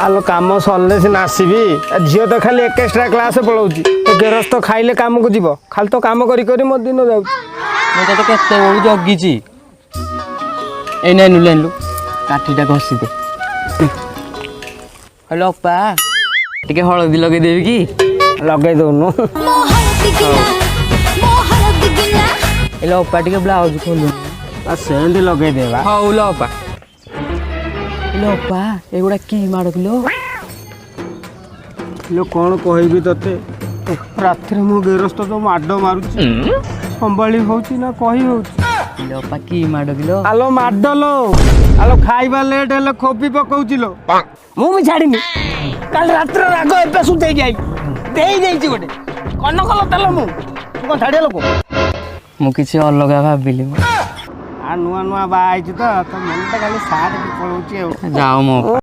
आलो काम सरले सिना आसबि झील तो खाली एक्स्ट्रा क्लास पलाऊँ गेरस्थ खाइले काम को जीव खाली तो काम करी मो दिन जाऊँ मुझे तो केते बेलू जगिची ए नैनु लेनु काठीटा घसी दे हेलो अपा टिके हळदी लगे देबी की लगे दौनु हेलो अपा टिके ब्लाउज खोलु सेंड लगे देवा हाउ लो अपा हेलो अपा एगुडा की मार किलो लो कौन कहबी तते रात्रि मो गेरस्थ तो माड मारुची संभाली होची ना कही होची हेलो अपा की मार किलो आलो माड लो आलो खाइबा लेट हेले खोपी पकाउची लो मु भी छाड़ीनी काल रात्र राग एबे सुते जाई देई देईची गोटे कन कल तल मु को छाड़े लोको मु किछि अलगा भाबिली आ नुआ नुआ बा आइची तो मन खाली साथ पळौची जाओ मो